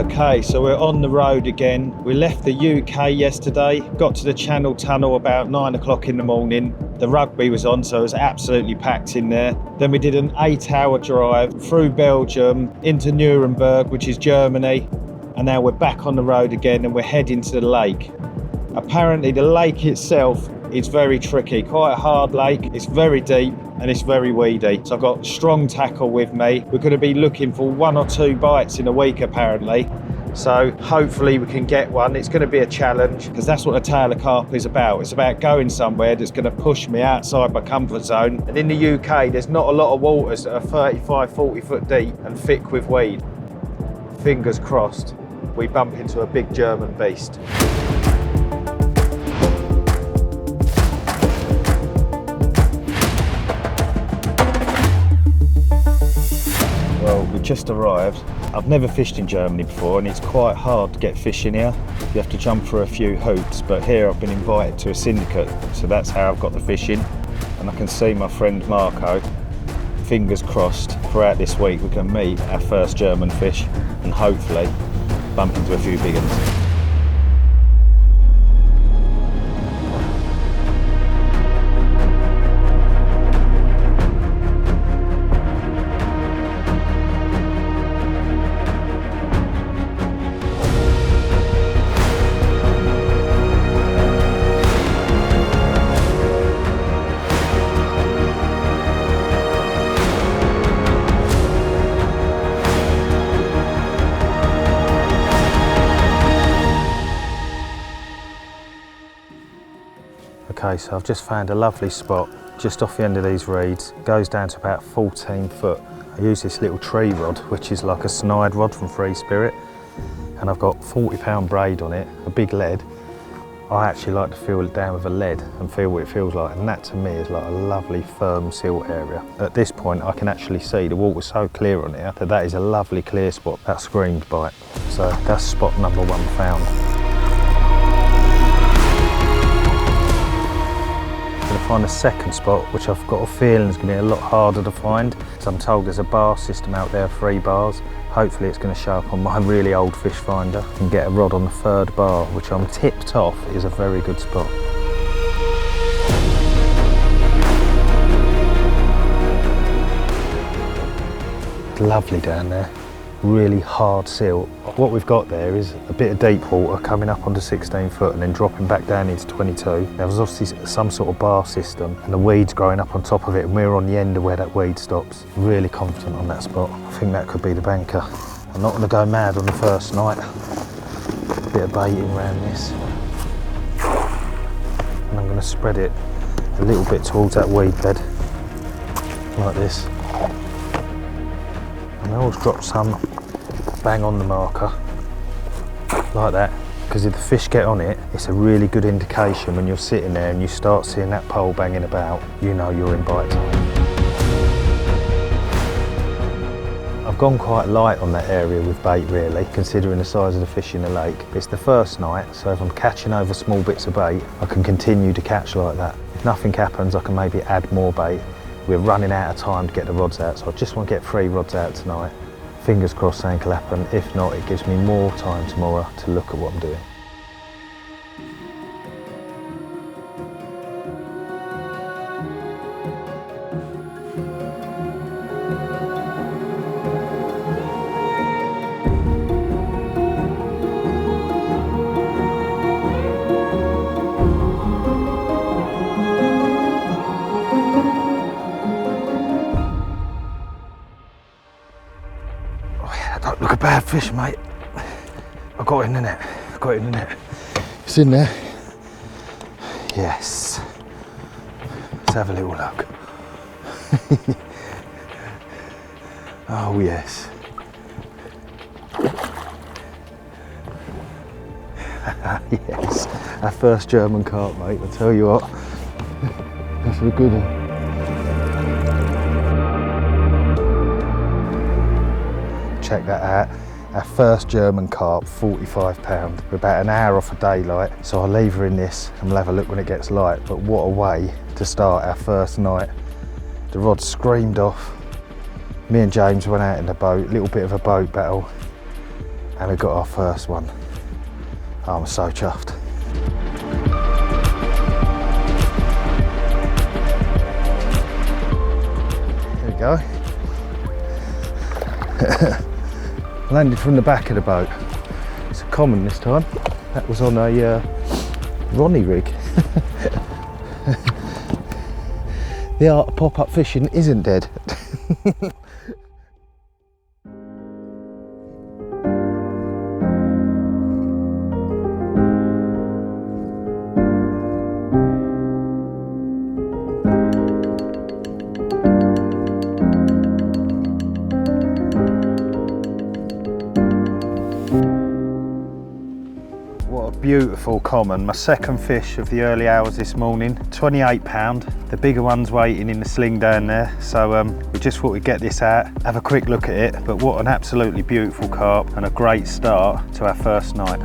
Okay, so we're on the road again. We left the UK yesterday, got to the Channel Tunnel about 9 o'clock in the morning. The rugby was on, so it was absolutely packed in there. Then we did an 8-hour drive through Belgium into Nuremberg, which is Germany. And now we're back on the road again and we're heading to the lake. Apparently the lake itself is very tricky, quite a hard lake. It's very deep and it's very weedy. So I've got strong tackle with me. We're going to be looking for 1 or 2 bites in a week apparently. So hopefully we can get one. It's going to be a challenge because that's what the tail of carp is about. It's about going somewhere that's going to push me outside my comfort zone. And in the UK, there's not a lot of waters that are 35, 40 foot deep and thick with weed. Fingers crossed, we bump into a big German beast. Well, we just arrived. I've never fished in Germany before and it's quite hard to get fish in here. You have to jump through a few hoops, but here I've been invited to a syndicate, so that's how I've got the fish in. And I can see my friend Marco. Fingers crossed, throughout this week we can meet our first German fish and hopefully bump into a few big ones. Okay, so I've just found a lovely spot just off the end of these reeds. It goes down to about 14 foot. I use this little tree rod, which is like a snide rod from Free Spirit, and I've got 40-pound braid on it, a big lead. I actually like to feel it down with a lead and feel what it feels like, and that to me is like a lovely firm silt area. At this point I can actually see the water's so clear on here that is a lovely clear spot. That screamed bite. So that's spot number 1 found. Find a second spot, which I've got a feeling is going to be a lot harder to find. So I'm told there's a bar system out there, 3 bars. Hopefully it's going to show up on my really old fish finder and get a rod on the 3rd bar, which I'm tipped off is a very good spot. It's lovely down there, really hard silt. What we've got there is a bit of deep water coming up onto 16 foot and then dropping back down into 22. There was obviously some sort of bar system and the weeds growing up on top of it, and we're on the end of where that weed stops. Really confident on that spot. I think that could be the banker. I'm not going to go mad on the first night. A bit of baiting around this. And I'm going to spread it a little bit towards that weed bed, like this. And I always drop some bang on the marker, like that, because if the fish get on it, it's a really good indication when you're sitting there and you start seeing that pole banging about, you know you're in bite time. I've gone quite light on that area with bait really, considering the size of the fish in the lake. It's the first night, so if I'm catching over small bits of bait, I can continue to catch like that. If nothing happens, I can maybe add more bait. We're running out of time to get the rods out, so I just want to get 3 rods out tonight. Fingers crossed something will happen. If not, it gives me more time tomorrow to look at what I'm doing. Don't look a bad fish, mate. I got it in the net. I got it in the net. It's in there. Yes. Let's have a little look. Oh yes. Yes. Our first German carp, mate. I tell you what. That's a good one. Check that out. Our first German carp, 45 pound. We're about an hour off of daylight, so I'll leave her in this and we'll have a look when it gets light. But what a way to start our first night. The rod screamed off. Me and James went out in the boat, a little bit of a boat battle. And we got our first one. Oh, I'm so chuffed. There we go. Landed from the back of the boat. It's a common this time. That was on a Ronnie rig. The art of pop-up fishing isn't dead. Beautiful common, my second fish of the early hours this morning, £28. The bigger one's waiting in the sling down there, so we just thought we'd get this out, have a quick look at it. But what an absolutely beautiful carp and a great start to our first night.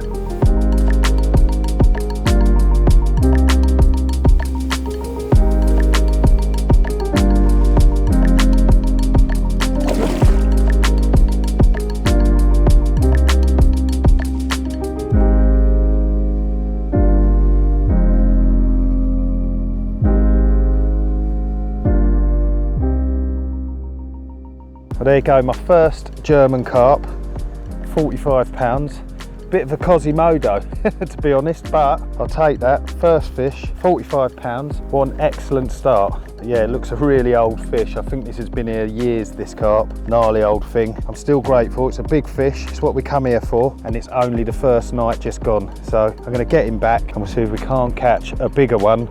Well, there you go, my first German carp, £45. Bit of a Quasimodo, to be honest, but I'll take that. First fish, £45. What an excellent start. Yeah, it looks a really old fish. I think this has been here years, this carp. Gnarly old thing. I'm still grateful. It's a big fish. It's what we come here for, and it's only the first night just gone. So I'm going to get him back and we'll see if we can't catch a bigger one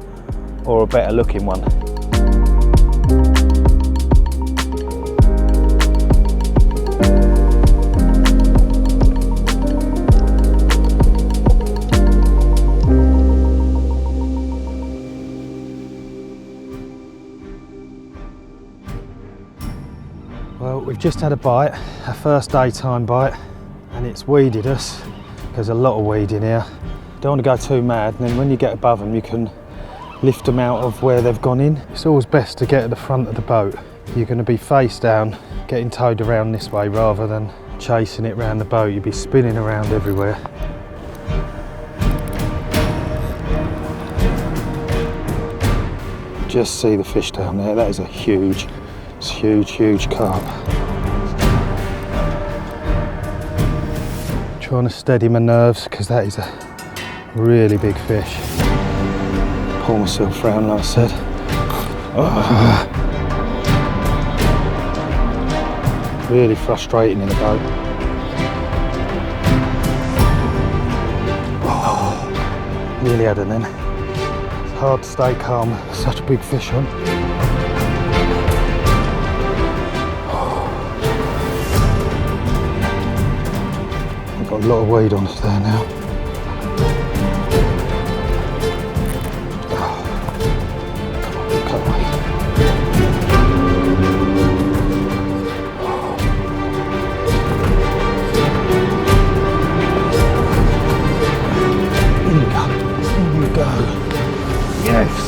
or a better looking one. Well, we've just had a bite, our first daytime bite, and it's weeded us. There's a lot of weed in here. Don't want to go too mad, and then when you get above them you can lift them out of where they've gone in. It's always best to get at the front of the boat. You're going to be face down, getting towed around this way rather than chasing it around the boat. You'll be spinning around everywhere. Just see the fish down there. That is a huge, huge carp. Trying to steady my nerves because that is a really big fish. Pull myself round like I said. Oh. Really frustrating in a boat. Oh. Nearly had it then. It's hard to stay calm with such a big fish on. Got a lot of weight on us there now. Oh, come on, in you go, in you go. Yes.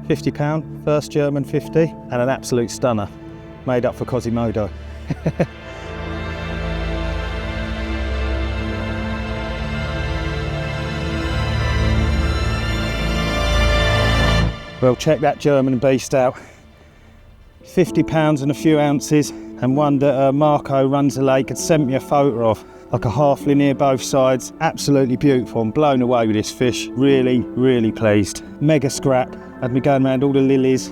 £50, first German 50, and an absolute stunner, made up for Quasimodo. Well, check that German beast out. £50 and a few ounces, and one that Marco runs the lake had sent me a photo of. Like a halfling here both sides, absolutely beautiful. I'm blown away with this fish, really pleased. Mega scrap, had me going around all the lilies.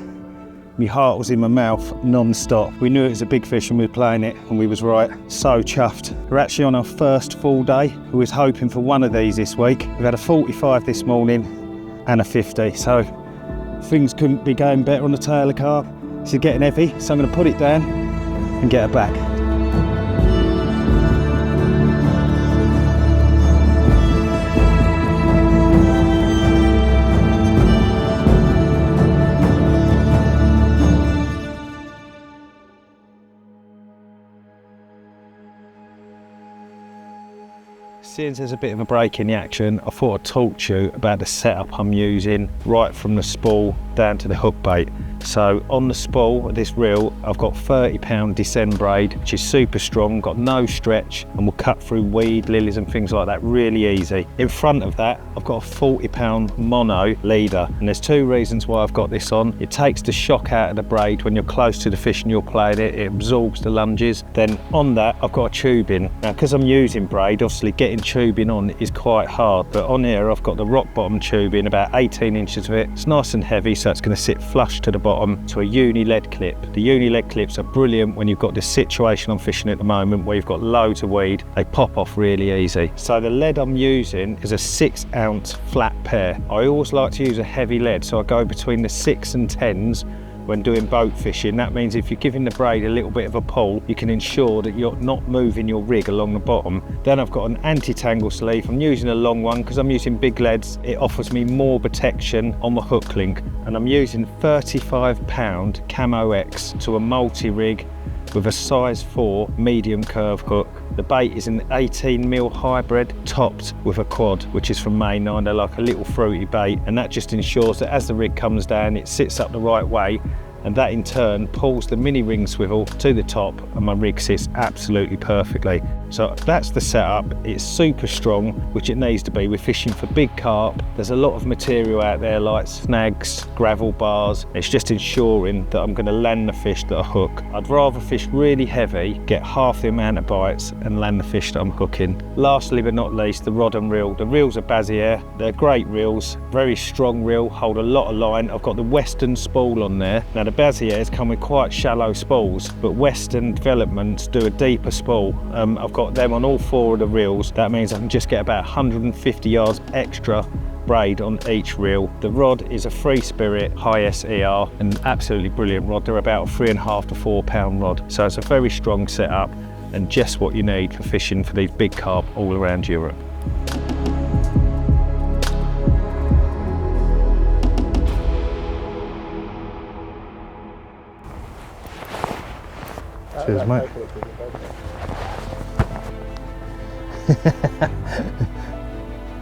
My heart was in my mouth non-stop. We knew it was a big fish when we were playing it, and we was right. So chuffed. We're actually on our first full day. We was hoping for one of these this week. We've had a 45 this morning and a 50, so things couldn't be going better on the tail of carp. This is getting heavy, so I'm going to put it down and get her back. Since there's a bit of a break in the action, I thought I'd talk to you about the setup I'm using right from the spool down to the hook bait. So on the spool of this reel, I've got 30-pound descend braid, which is super strong, got no stretch, and will cut through weed, lilies and things like that really easy. In front of that, I've got a 40-pound mono leader, and there's two reasons why I've got this on. It takes the shock out of the braid when you're close to the fish and you're playing it, it absorbs the lunges. Then on that, I've got a tubing. Now, because I'm using braid, obviously getting tubing on is quite hard, but on here I've got the rock bottom tubing, about 18 inches of it. It's nice and heavy, so it's going to sit flush to the bottom to a uni lead clip. The uni lead clips are brilliant when you've got this situation I'm fishing at the moment where you've got loads of weed. They pop off really easy. So the lead I'm using is a 6-ounce flat pair. I always like to use a heavy lead, so I go between the 6 and 10s when doing boat fishing. That means if you're giving the braid a little bit of a pull, you can ensure that you're not moving your rig along the bottom. Then I've got an anti-tangle sleeve. I'm using a long one because I'm using big leads. It offers me more protection on the hook link. And I'm using 35-pound Camo X to a multi-rig with a size 4 medium curve hook. The bait is an 18mm hybrid topped with a quad, which is from Maynine. They're like a little fruity bait, and that just ensures that as the rig comes down, it sits up the right way, and that in turn pulls the mini ring swivel to the top, and my rig sits absolutely perfectly. So that's the setup. It's super strong, which it needs to be. We're fishing for big carp. There's a lot of material out there like snags, gravel bars. It's just ensuring that I'm going to land the fish that I hook. I'd rather fish really heavy, get half the amount of bites, and land the fish that I'm hooking. Lastly but not least, the rod and reel. The reels are Bazier. They're great reels, very strong reel, hold a lot of line. I've got the Western spool on there. Now the Baziers come with quite shallow spools, but Western developments do a deeper spool. I've got them on all 4 of the reels. That means I can just get about 150 yards extra braid on each reel. The rod is a Free Spirit high SER, an absolutely brilliant rod. They're about a 3.5 to 4 pound rod. So it's a very strong setup and just what you need for fishing for these big carp all around Europe. Cheers, mate.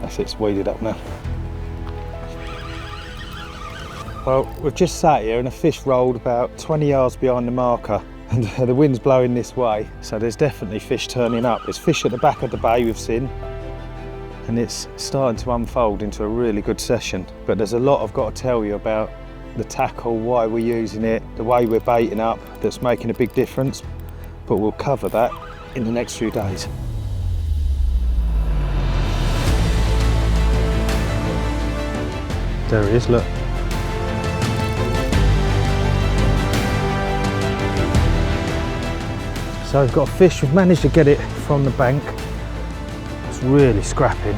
That's it's weeded up now. Well, we've just sat here and a fish rolled about 20 yards behind the marker, and the wind's blowing this way, so there's definitely fish turning up. There's fish at the back of the bay we've seen, and it's starting to unfold into a really good session. But there's a lot I've got to tell you about the tackle, why we're using it, the way we're baiting up, that's making a big difference. But we'll cover that in the next few days. There he is, look. So we've got a fish, we've managed to get it from the bank. It's really scrapping.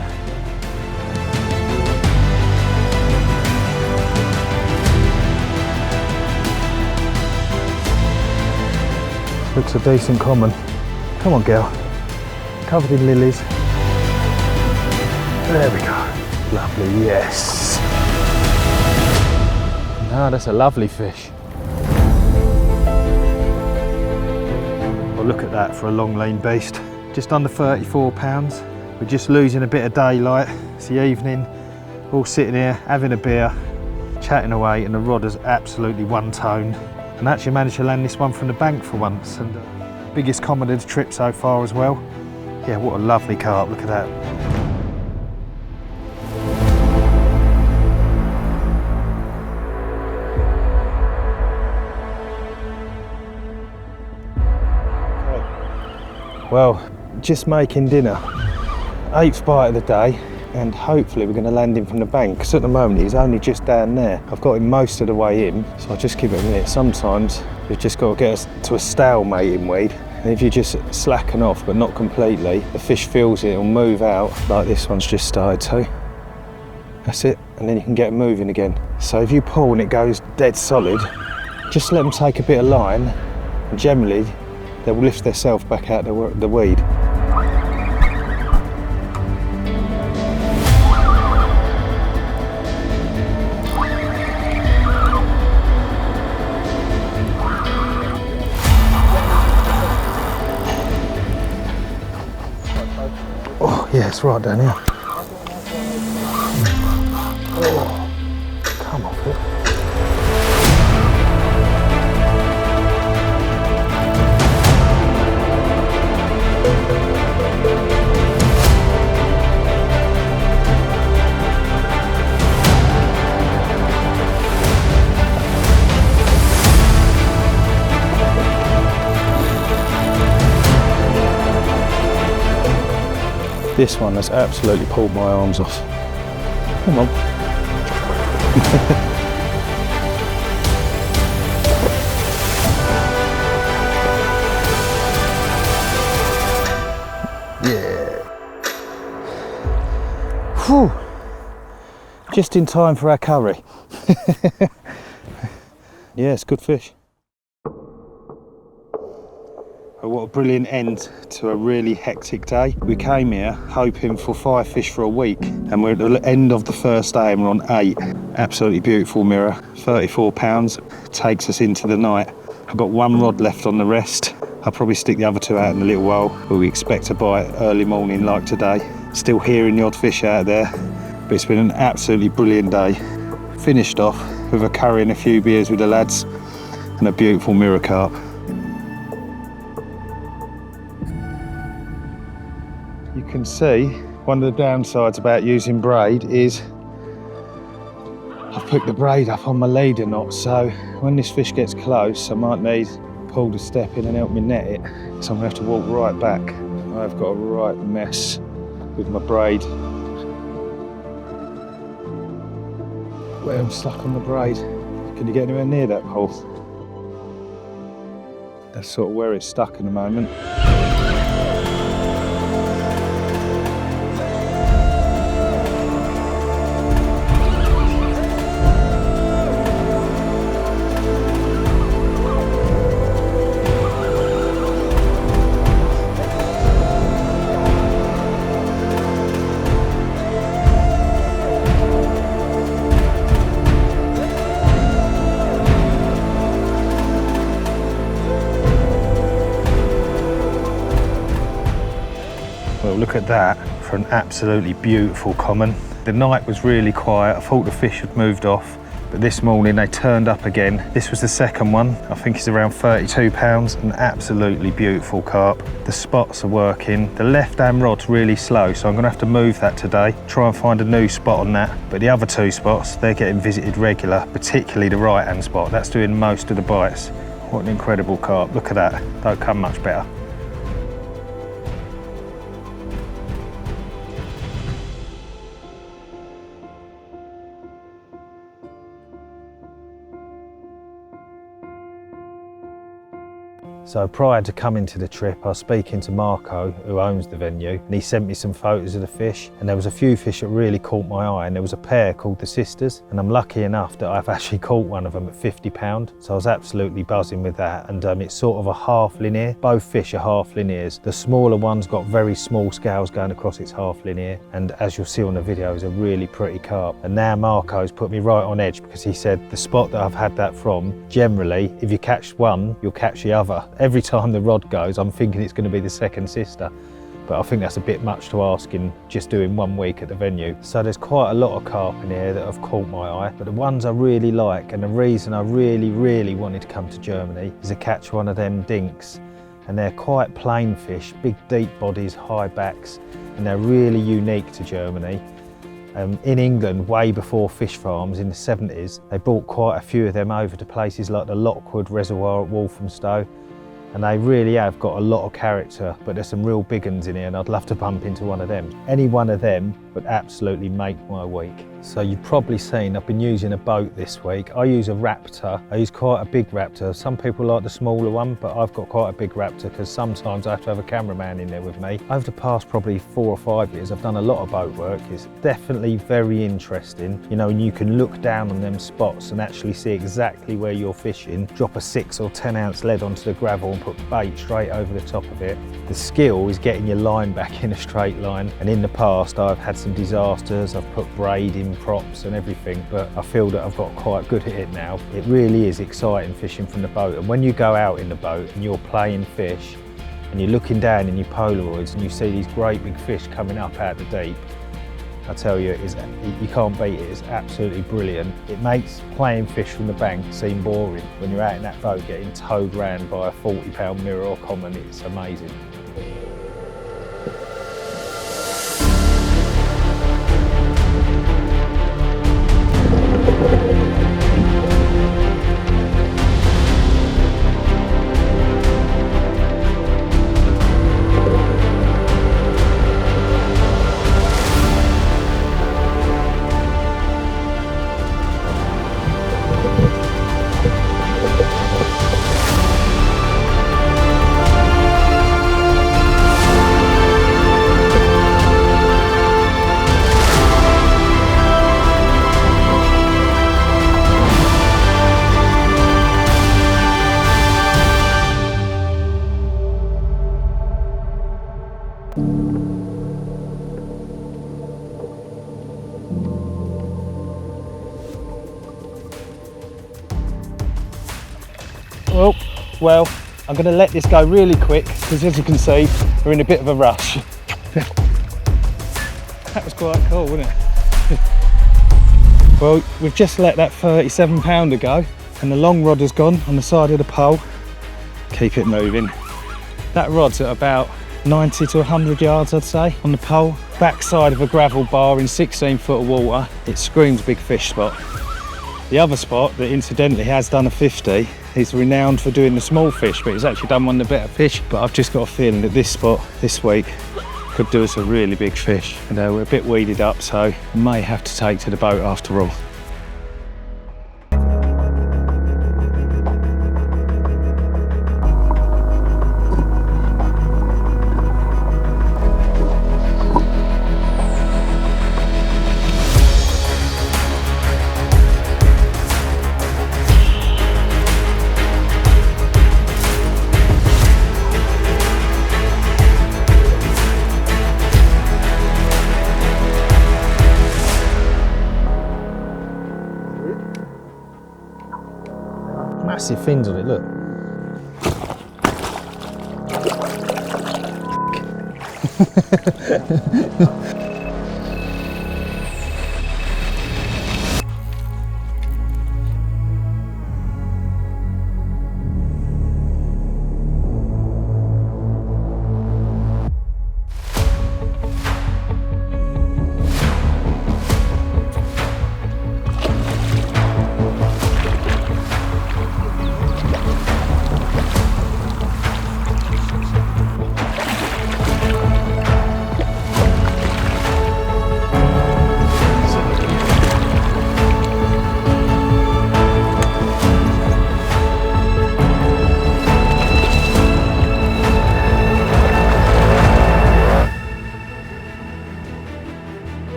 Looks a decent common. Come on, girl. Covered in lilies. There we go. Lovely, yes. No, that's a lovely fish. Well, look at that for a long lean beast. Just under 34 pounds. We're just losing a bit of daylight. It's the evening, all sitting here having a beer, chatting away, and the rod is absolutely one tone. And actually managed to land this one from the bank for once, and biggest common of the trip so far as well. Yeah, what a lovely carp, look at that. Okay. Well, just making dinner. 8th bite of the day, and hopefully we're going to land him from the bank, because at the moment he's only just down there. I've got him most of the way in, so I'll just give it a minute. Sometimes you've just got to get us to a stalemate in weed, and if you just slacken off but not completely, the fish feels it, it'll move out like this one's just started to. That's it, and then you can get them moving again. So if you pull and it goes dead solid, just let them take a bit of line, and generally they'll lift themselves back out the weed. Yeah, it's right down here. Oh, come off it. This one has absolutely pulled my arms off. Come on. Yeah. Whew. Just in time for our curry. Yeah, it's good fish. What a brilliant end to a really hectic day. We came here hoping for 5 fish for a week, and we're at the end of the first day and we're on 8. Absolutely beautiful mirror, 34 pounds, takes us into the night. I've got 1 rod left on the rest. I'll probably stick the other 2 out in a little while, but we expect to bite early morning like today. Still hearing the odd fish out there, but it's been an absolutely brilliant day. Finished off with a curry and a few beers with the lads and a beautiful mirror carp. You can see one of the downsides about using braid is I've put the braid up on my leader knot, so when this fish gets close I might need Paul to step in and help me net it, so I'm going to have to walk right back. I've got a right mess with my braid. Where I'm stuck on the braid. Can you get anywhere near that, Paul? That's sort of where it's stuck in the moment. Well, look at that for an absolutely beautiful common. The night was really quiet. I thought the fish had moved off, but this morning they turned up again. This was the second one. I think it's around 32 pounds, an absolutely beautiful carp. The spots are working. The left-hand rod's really slow, so I'm gonna have to move that today, try and find a new spot on that. But the other 2 spots, they're getting visited regular, particularly the right-hand spot. That's doing most of the bites. What an incredible carp. Look at that. Don't come much better. So prior to coming to the trip, I was speaking to Marco, who owns the venue, and he sent me some photos of the fish, and there was a few fish that really caught my eye, and there was a pair called the Sisters, and I'm lucky enough that I've actually caught one of them at 50 pound, so I was absolutely buzzing with that. And it's sort of a half linear. Both fish are half linears. The smaller one's got very small scales going across its half linear, and as you'll see on the video, is a really pretty carp. And now Marco's put me right on edge, because he said the spot that I've had that from, generally, if you catch one, you'll catch the other. Every time the rod goes, I'm thinking it's going to be the second sister, but I think that's a bit much to ask in just doing 1 week at the venue. So there's quite a lot of carp in here that have caught my eye, but the ones I really like, and the reason I really wanted to come to Germany, is to catch one of them dinks. And they're quite plain fish, big deep bodies, high backs, and they're really unique to Germany. In England, way before fish farms in the 70s, they brought quite a few of them over to places like the Lockwood Reservoir at Walthamstow, and they really have got a lot of character, but there's some real big ones in here, and I'd love to bump into one of them. Any one of them would absolutely make my week. So you've probably seen I've been using a boat this week. I use a Raptor. I use quite a big Raptor. Some people like the smaller one, but I've got quite a big Raptor because sometimes I have to have a cameraman in there with me. Over the past probably 4 or 5 years, I've done a lot of boat work. It's definitely very interesting, you know, and you can look down on them spots and actually see exactly where you're fishing. Drop a 6 or 10 ounce lead onto the gravel and put bait straight over the top of it. The skill is getting your line back in a straight line, and in the past I've had some disasters. I've put braid in props and everything, but I feel that I've got quite good at it now. It really is exciting fishing from the boat, and when you go out in the boat and you're playing fish, and you're looking down in your Polaroids and you see these great big fish coming up out the deep, I tell you, you can't beat it. It's absolutely brilliant. It makes playing fish from the bank seem boring when you're out in that boat getting towed round by a 40-pound mirror or common. It's amazing. Well, I'm going to let this go really quick because, as you can see, we're in a bit of a rush. That was quite cool, wasn't it? Well, we've just let that 37-pounder go and the long rod has gone on the side of the pole. Keep it moving. That rod's at about 90 to 100 yards, I'd say, on the pole. Backside of a gravel bar in 16 foot of water. It screams big fish spot. The other spot that incidentally has done a 50, he's renowned for doing the small fish, but he's actually done one of the better fish. But I've just got a feeling that this spot this week could do us a really big fish. And we're a bit weeded up, so may have to take to the boat after all. Massive fins on it, look.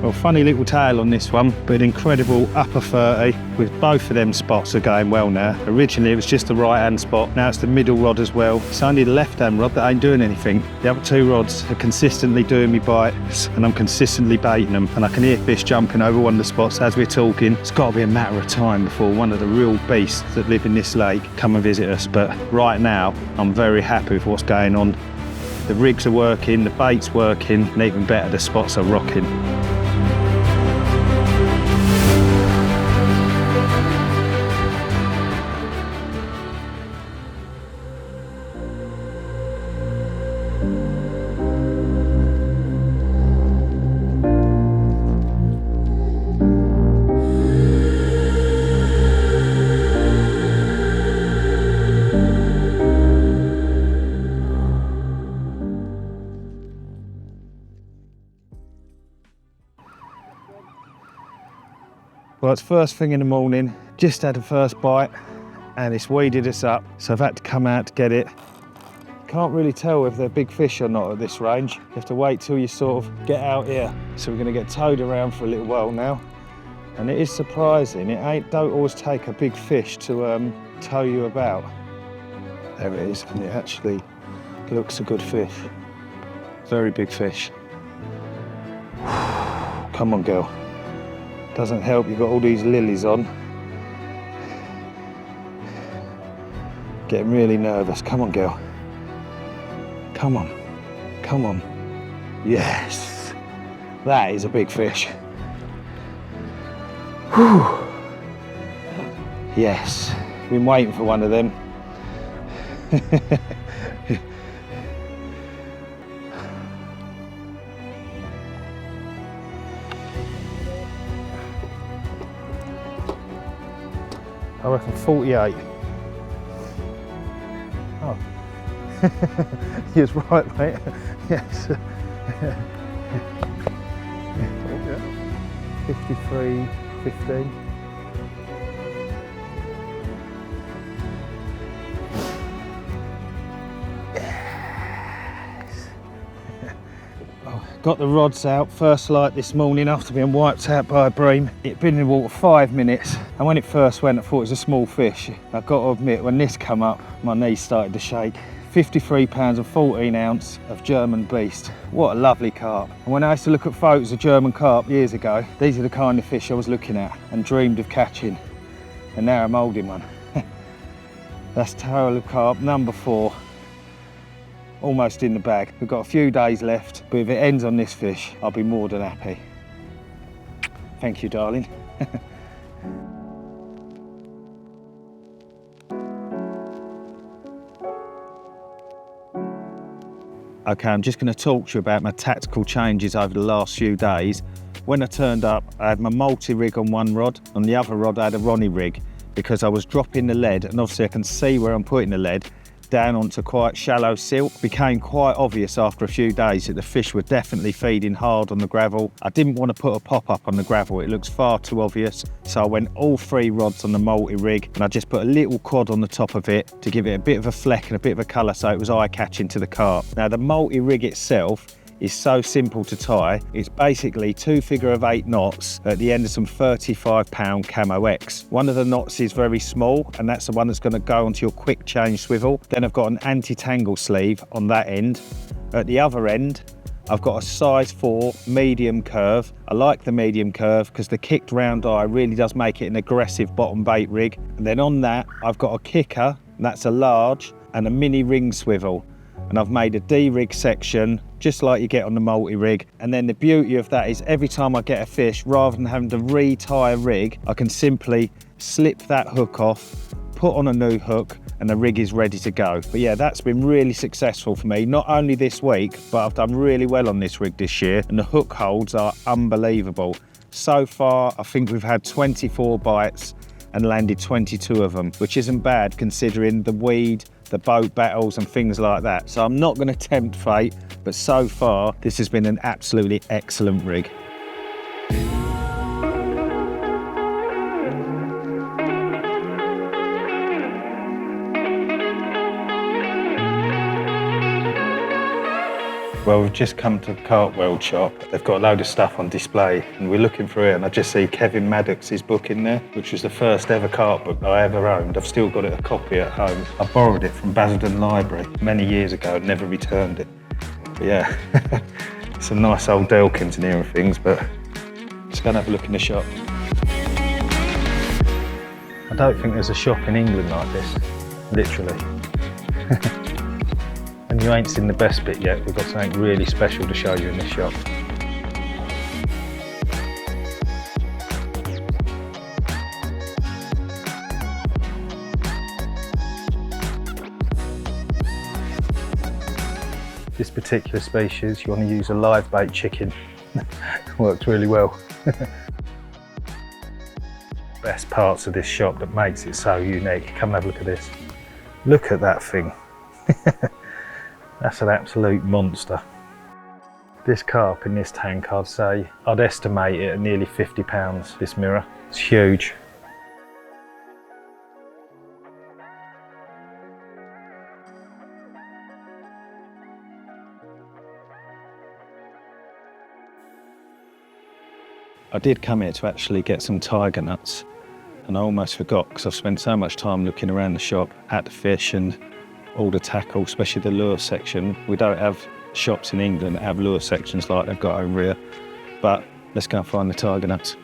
Well, funny little tail on this one, but an incredible upper 30 with both of them spots are going well now. Originally it was just the right hand spot, now it's the middle rod as well. It's only the left hand rod that ain't doing anything. The other two rods are consistently doing me bites and I'm consistently baiting them, and I can hear fish jumping over one of the spots as we're talking. It's got to be a matter of time before one of the real beasts that live in this lake come and visit us, but right now I'm very happy with what's going on. The rigs are working, the bait's working, and even better, the spots are rocking. Well, it's first thing in the morning, just had the first bite and it's weeded us up, so I've had to come out to get it. Can't really tell if they're big fish or not at this range. You have to wait till you sort of get out here. So we're going to get towed around for a little while now. And it is surprising, don't always take a big fish to tow you about. There it is, and it actually looks a good fish. Very big fish. Come on, girl. Doesn't help, you've got all these lilies on. Getting really nervous. Come on, girl. Come on, come on. Yes, that is a big fish. Whew. Yes, been waiting for one of them. I reckon 48. Oh, he was right, mate. Yes. 53.15. Got the rods out, first light this morning after being wiped out by a bream. It'd been in the water 5 minutes, and when it first went I thought it was a small fish. I've got to admit, when this come up, my knees started to shake. 53 pounds and 14 ounce of German beast. What a lovely carp. And when I used to look at photos of German carp years ago, these are the kind of fish I was looking at and dreamed of catching. And now I'm holding one. That's Tail Carp number 4. Almost in the bag. We've got a few days left, but if it ends on this fish, I'll be more than happy. Thank you, darling. Okay, I'm just going to talk to you about my tactical changes over the last few days. When I turned up, I had my multi-rig on one rod. On the other rod, I had a Ronnie rig because I was dropping the lead, and obviously I can see where I'm putting the lead, down onto quite shallow silt. It became quite obvious after a few days that the fish were definitely feeding hard on the gravel. I didn't want to put a pop-up on the gravel, it looks far too obvious. So I went all 3 rods on the multi-rig, and I just put a little quad on the top of it to give it a bit of a fleck and a bit of a colour so it was eye-catching to the carp. Now the multi-rig itself is so simple to tie. It's basically 2 figure-of-8 knots at the end of some 35-pound Camo X. One of the knots is very small, and that's the one that's going to go onto your quick change swivel. Then I've got an anti-tangle sleeve on that end. At the other end, I've got a size 4 medium curve. I like the medium curve because the kicked round eye really does make it an aggressive bottom bait rig. And then on that, I've got a kicker, and that's a large, and a mini ring swivel. And I've made a D-rig section, just like you get on the multi-rig. And then the beauty of that is every time I get a fish, rather than having to re-tie a rig, I can simply slip that hook off, put on a new hook, and the rig is ready to go. But yeah, that's been really successful for me, not only this week, but I've done really well on this rig this year, and the hook holds are unbelievable. So far, I think we've had 24 bites and landed 22 of them, which isn't bad considering the weed, the boat battles and things like that. So I'm not going to tempt fate, but so far this has been an absolutely excellent rig. Well, we've just come to the Carp World shop. They've got a load of stuff on display, and we're looking through it, and I just see Kevin Maddox's book in there, which was the first ever carp book I ever owned. I've still got a copy at home. I borrowed it from Basildon Library many years ago and never returned it. But yeah, some nice old Delkins in here and things, but let's go and have a look in the shop. I don't think there's a shop in England like this, literally. And you ain't seen the best bit yet. We've got something really special to show you in this shop. This particular species, you want to use a live bait chicken. Works really well. Best parts of this shop that makes it so unique. Come and have a look at this. Look at that thing. That's an absolute monster. This carp in this tank, I'd estimate it at nearly 50 pounds, this mirror. It's huge. I did come here to actually get some tiger nuts, and I almost forgot because I've spent so much time looking around the shop at the fish and all the tackle, especially the lure section. We don't have shops in England that have lure sections like they've got over here, but let's go and find the tiger nuts.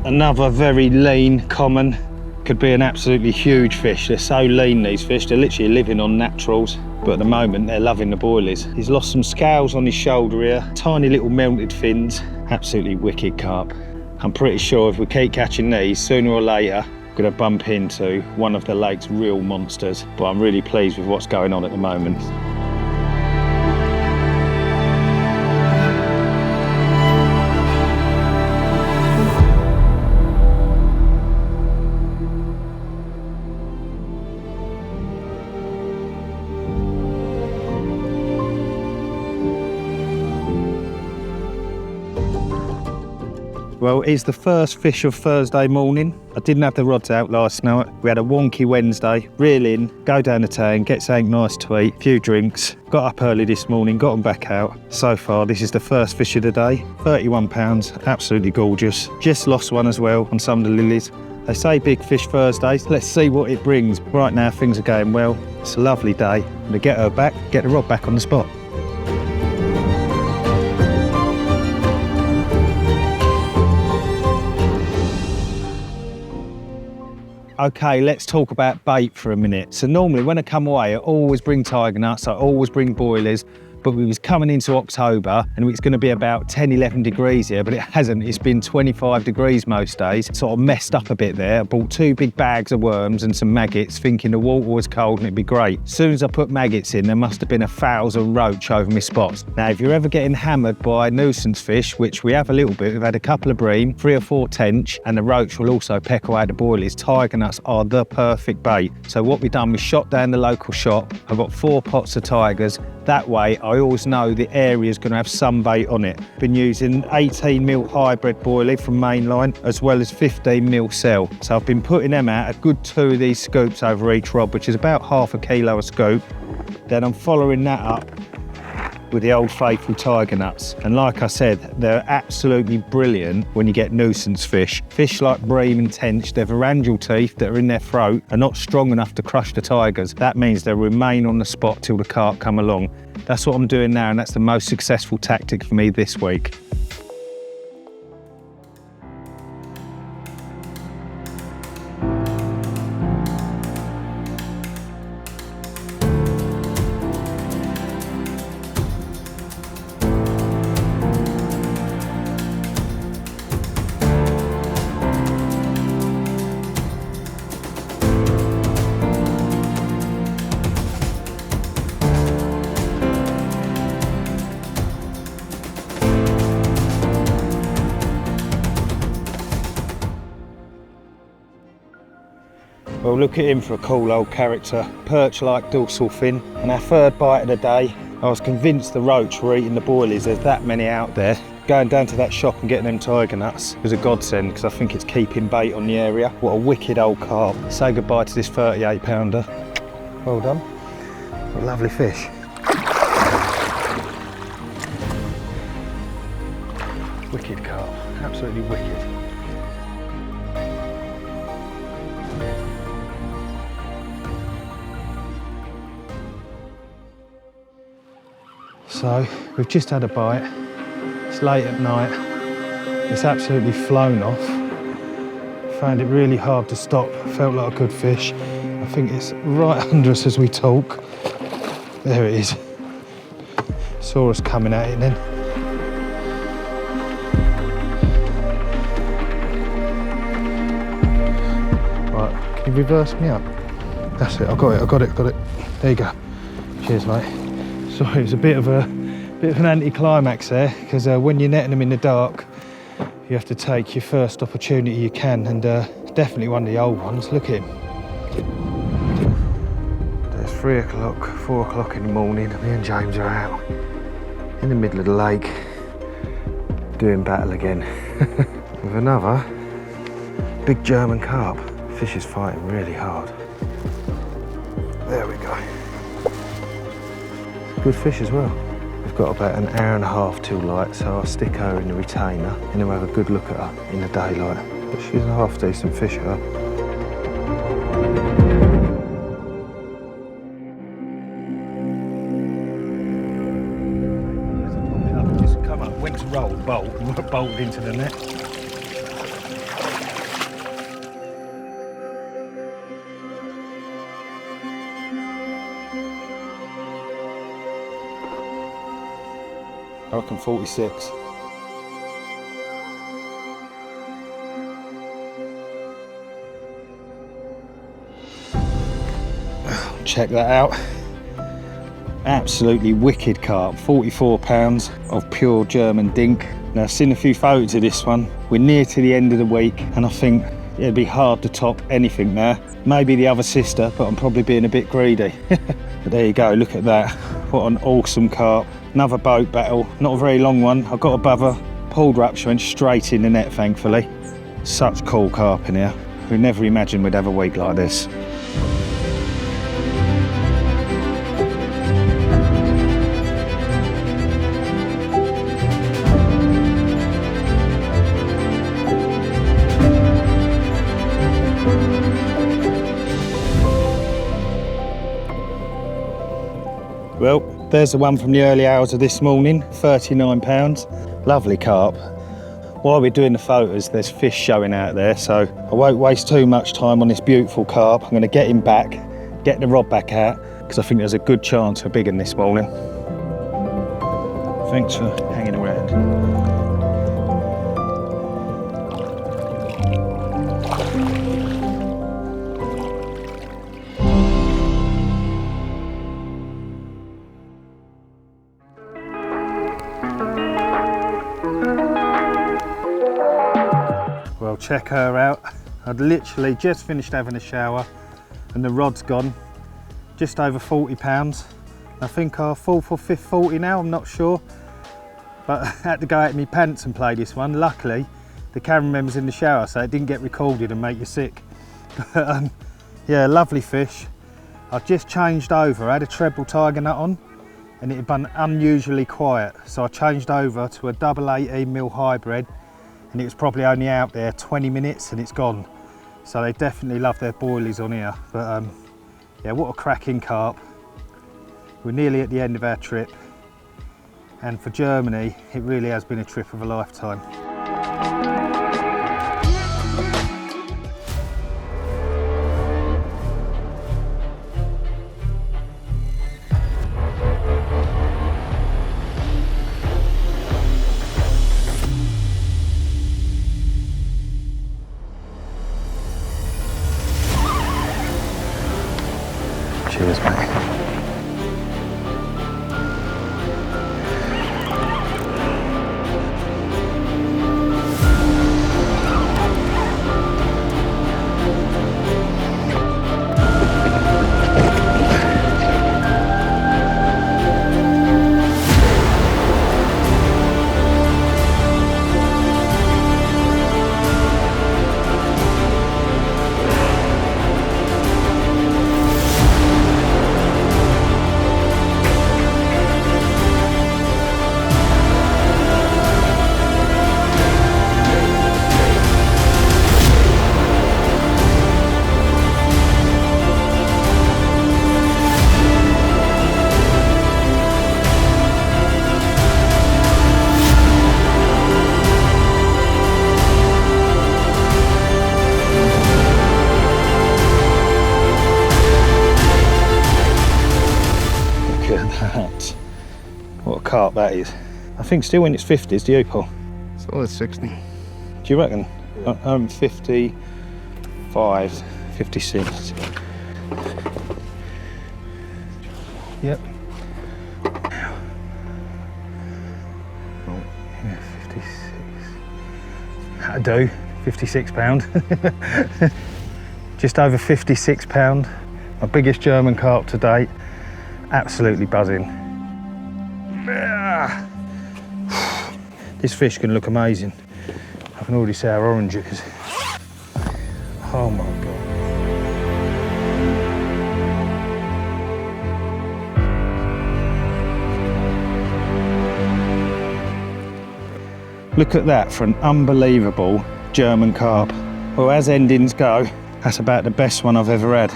Another very lean common. Could be an absolutely huge fish. They're so lean, these fish. They're literally living on naturals, but at the moment they're loving the boilies. He's lost some scales on his shoulder here, tiny little melted fins. Absolutely wicked carp. I'm pretty sure if we keep catching these, sooner or later we're going to bump into one of the lake's real monsters. But I'm really pleased with what's going on at the moment. Well, it's the first fish of Thursday morning. I didn't have the rods out last night. We had a wonky Wednesday. Reel in, go down the town, get something nice to eat, a few drinks. Got up early this morning, got them back out. So far, this is the first fish of the day. 31 pounds, absolutely gorgeous. Just lost one as well on some of the lilies. They say big fish Thursdays. Let's see what it brings. Right now, things are going well. It's a lovely day. I'm gonna get her back, get the rod back on the spot. Okay, let's talk about bait for a minute. So normally when I come away, I always bring tiger nuts, I always bring boilies, but we was coming into October and it's going to be about 10, 11 degrees here, but it hasn't. It's been 25 degrees most days. Sort of messed up a bit there. I bought 2 big bags of worms and some maggots, thinking the water was cold and it'd be great. As soon as I put maggots in, there must have been 1,000 roach over my spots. Now, if you're ever getting hammered by nuisance fish, which we have a little bit, we've had a couple of bream, 3 or 4 tench, and the roach will also peck away the boilies. Tiger nuts are the perfect bait. So what we've done, we shot down the local shop. I've got 4 pots of tigers. That way, I always know the area is going to have some bait on it. Been using 18mm hybrid boilie from Mainline, as well as 15mm cell. So I've been putting them out, a good 2 of these scoops over each rod, which is about half a kilo a scoop. Then I'm following that up with the old faithful tiger nuts. And like I said, they're absolutely brilliant when you get nuisance fish. Fish like bream and tench, their pharyngeal teeth that are in their throat are not strong enough to crush the tigers. That means they'll remain on the spot till the carp come along. That's what I'm doing now, and that's the most successful tactic for me this week. Well, look at him for a cool old character. Perch-like dorsal fin. And our third bite of the day, I was convinced the roach were eating the boilies. There's that many out there. Going down to that shop and getting them tiger nuts was a godsend, because I think it's keeping bait on the area. What a wicked old carp. Say goodbye to this 38 pounder. Well done. What a lovely fish. Wicked carp, absolutely wicked. So we've just had a bite. It's late at night. It's absolutely flown off. Found it really hard to stop. Felt like a good fish. I think it's right under us as we talk. There it is. Saw us coming at it then. Right, can you reverse me up? That's it, I got it. There you go. Cheers, mate. Sorry, it was a bit of an anti-climax there, because when you're netting them in the dark, you have to take your first opportunity you can, and definitely one of the old ones. Look at him. There's 3 o'clock, 4 o'clock in the morning, and me and James are out in the middle of the lake doing battle again with another big German carp. Fish is fighting really hard. There we go. Good fish as well. We've got about an hour and a half till light, so I'll stick her in the retainer and then we'll have a good look at her in the daylight. But she's a half decent fish, her. Just come up, went to roll, bolt, and bolted into the net. I reckon 46. Check that out. Absolutely wicked carp, 44 pounds of pure German dink. Now I've seen a few photos of this one. We're near to the end of the week and I think it'd be hard to top anything there. Maybe the other sister, but I'm probably being a bit greedy. But there you go, look at that. What an awesome carp. Another boat battle, not a very long one. I got above her, pulled her up, she went straight in the net thankfully. Such cool carp in here. We never imagined we'd have a week like this. Well, there's the one from the early hours of this morning, 39 pounds. Lovely carp. While we're doing the photos, there's fish showing out there, so I won't waste too much time on this beautiful carp. I'm going to get him back, get the rod back out, because I think there's a good chance for big one this morning. Thanks for hanging around. Well, check her out. I'd literally just finished having a shower and the rod's gone. Just over 40 pounds. I think our fourth or fifth 40 now, I'm not sure. But I had to go out in my pants and play this one. Luckily, the cameraman was in the shower, so it didn't get recorded and make you sick. But yeah, lovely fish. I've just changed over. I had a treble tiger nut on and it had been unusually quiet. So I changed over to a double 18mm hybrid. And it was probably only out there 20 minutes and it's gone. So they definitely love their boilies on here. But yeah, what a cracking carp. We're nearly at the end of our trip. And for Germany, it really has been a trip of a lifetime. Cheers, mate. What a carp that is. I think still in its 50s, do you, Paul? Still at 60. Do you reckon? Yeah. I'm 55, 56. Yep. Oh. Yeah, 56. That'll do, 56 pound. Just over 56 pound. My biggest German carp to date. Absolutely buzzing. This fish can look amazing. I can already see how orange it is. Oh my God. Look at that for an unbelievable German carp. Well, as endings go, that's about the best one I've ever had.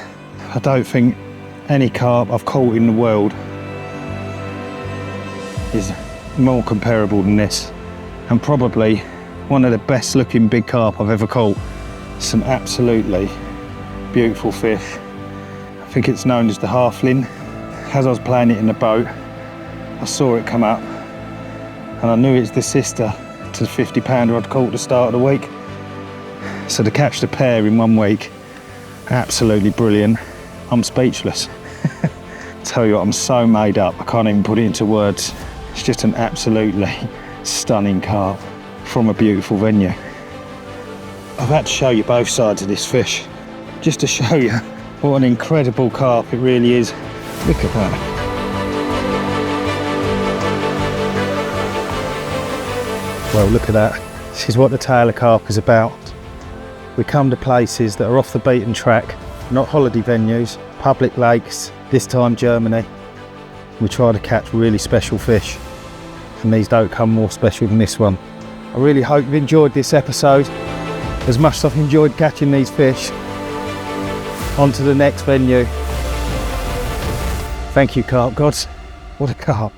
I don't think any carp I've caught in the world is more comparable than this, and probably one of the best looking big carp I've ever caught. Some absolutely beautiful fish. I think it's known as the halfling. As I was playing it in the boat, I saw it come up and I knew it's the sister to the 50-pounder I'd caught at the start of the week. So to catch the pair in 1 week, absolutely brilliant. I'm speechless. Tell you what, I'm so made up, I can't even put it into words. It's just an absolutely stunning carp from a beautiful venue. I've had to show you both sides of this fish, just to show you what an incredible carp it really is. Look at that. Well, look at that. This is what the tail of carp is about. We come to places that are off the beaten track, not holiday venues, public lakes, this time Germany. We try to catch really special fish, and these don't come more special than this one. I really hope you've enjoyed this episode as much as I've enjoyed catching these fish. On to the next venue. Thank you, carp gods. What a carp.